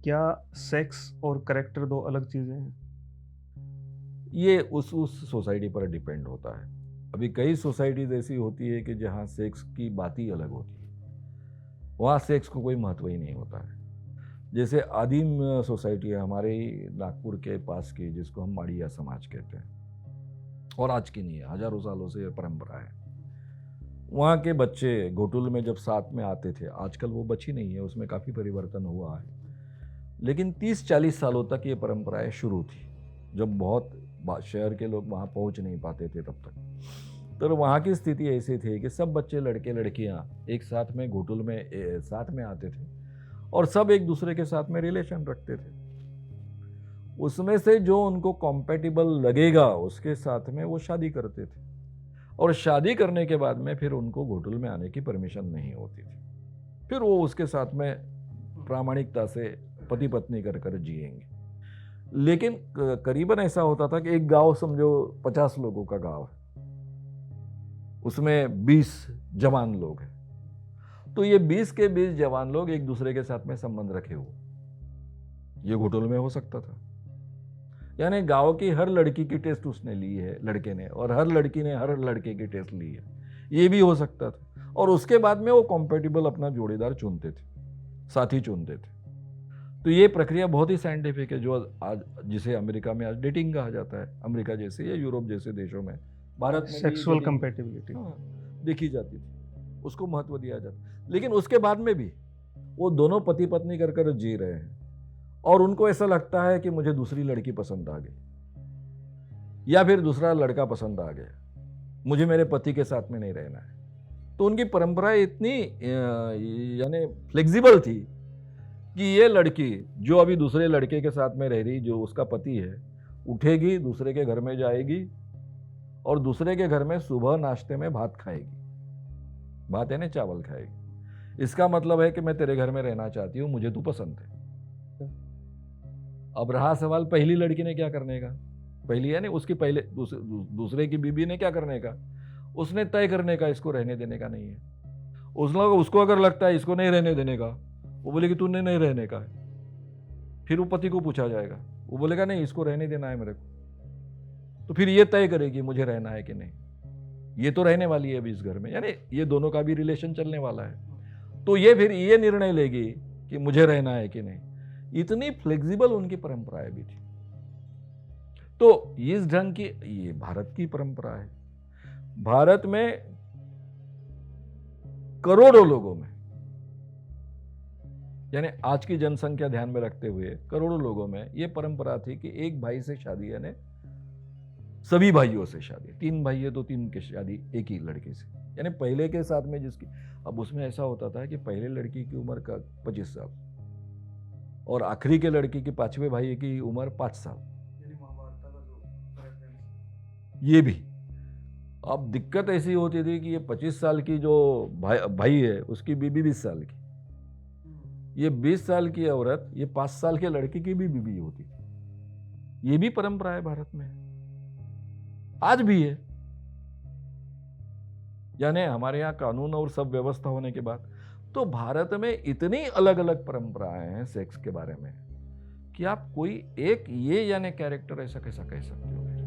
क्या सेक्स और कैरेक्टर दो अलग चीज़ें हैं? ये उस सोसाइटी पर डिपेंड होता है। अभी कई सोसाइटीज़ ऐसी होती है कि जहाँ सेक्स की बात ही अलग होती है। वहाँ सेक्स को कोई महत्व ही नहीं होता है। जैसे आदिम सोसाइटी है हमारे ही नागपुर के पास की, जिसको हम माड़िया समाज कहते हैं, और आज की नहीं है, हज़ारों सालों से ये परंपरा है। वहाँ के बच्चे घोटुल में जब साथ में आते थे, आजकल वो बची नहीं है, उसमें काफ़ी परिवर्तन हुआ है। लेकिन 30-40 सालों तक ये परंपराएं शुरू थी, जब बहुत शहर के लोग वहाँ पहुँच नहीं पाते थे तब तक। तो वहाँ की स्थिति ऐसी थी कि सब बच्चे, लड़के लड़कियाँ एक साथ में घोटुल में साथ में आते थे और सब एक दूसरे के साथ में रिलेशन रखते थे। उसमें से जो उनको कॉम्पेटिबल लगेगा उसके साथ में वो शादी करते थे, और शादी करने के बाद में फिर उनको घोटुल में आने की परमिशन नहीं होती थी। फिर वो उसके साथ में प्रामाणिकता से पति पत्नी कर कर जिएंगे। लेकिन करीबन ऐसा होता था कि एक गांव समझो 50 लोगों का गांव है, उसमें 20 जवान लोग हैं, तो ये 20 के 20 जवान लोग एक दूसरे के साथ में संबंध रखे हुए, ये घोटुल में हो सकता था। यानी गांव की हर लड़की की टेस्ट उसने ली है, लड़के ने, और हर लड़की ने हर लड़के की टेस्ट ली है, ये भी हो सकता था। और उसके बाद में वो कॉम्पेटिबल अपना जोड़ीदार चुनते थे, साथी चुनते थे। तो ये प्रक्रिया बहुत ही साइंटिफिक है, जो आज जिसे अमेरिका में आज डेटिंग कहा जाता है, अमेरिका जैसे या यूरोप जैसे देशों में, भारत में भी सेक्सुअल dating, कंपैटिबिलिटी। देखी जाती थी, उसको महत्व दिया जाता। लेकिन उसके बाद में भी वो दोनों पति पत्नी कर कर जी रहे हैं, और उनको ऐसा लगता है कि मुझे दूसरी लड़की पसंद आ गई या फिर दूसरा लड़का पसंद आ गया, मुझे मेरे पति के साथ में नहीं रहना है। तो उनकी परंपरा इतनी यानी फ्लेक्सिबल थी कि ये लड़की जो अभी दूसरे लड़के के साथ में रह रही, जो उसका पति है, उठेगी, दूसरे के घर में जाएगी और दूसरे के घर में सुबह नाश्ते में भात खाएगी। भात है ना, चावल खाएगी। इसका मतलब है कि मैं तेरे घर में रहना चाहती हूँ, मुझे तू पसंद है। अब रहा सवाल पहली लड़की ने क्या करने का, पहली यानी उसकी पहले दूसरे की बीबी ने क्या करने का, उसने तय करने का इसको रहने देने का नहीं है। उसको अगर लगता है इसको नहीं रहने देने का, वो बोलेगी तूने नहीं रहने का है। फिर वो पति को पूछा जाएगा, वो बोलेगा नहीं इसको रहने देना है मेरे को। तो फिर ये तय करेगी मुझे रहना है कि नहीं, ये तो रहने वाली है अभी इस घर में, यानी ये दोनों का भी रिलेशन चलने वाला है। तो ये फिर ये निर्णय लेगी कि मुझे रहना है कि नहीं। इतनी फ्लेक्सिबल उनकी परंपराएं भी थी। तो इस ढंग की ये भारत की परंपरा है। भारत में करोड़ों लोगों में, यानी आज की जनसंख्या ध्यान में रखते हुए करोड़ों लोगों में ये परंपरा थी कि एक भाई से शादी, यानी सभी भाइयों से शादी। 3 भाई है तो 3 की शादी एक ही लड़के से, यानी पहले के साथ में जिसकी, अब उसमें ऐसा होता था कि पहले लड़की की उम्र का 25 साल और आखिरी के लड़की की 5वें भाई की उम्र 5 साल, ये भी। अब दिक्कत ऐसी होती थी कि ये 25 साल की जो भाई है उसकी बीबी 20 साल की, ये 20 साल की औरत ये 5 साल के लड़के की भी बीबी होती थी। ये भी परंपरा है भारत में, आज भी है। यानी हमारे यहाँ कानून और सब व्यवस्था होने के बाद तो भारत में इतनी अलग अलग परंपराएं हैं सेक्स के बारे में कि आप कोई एक ये यानी कैरेक्टर ऐसा कैसा कह सकते हो फिर।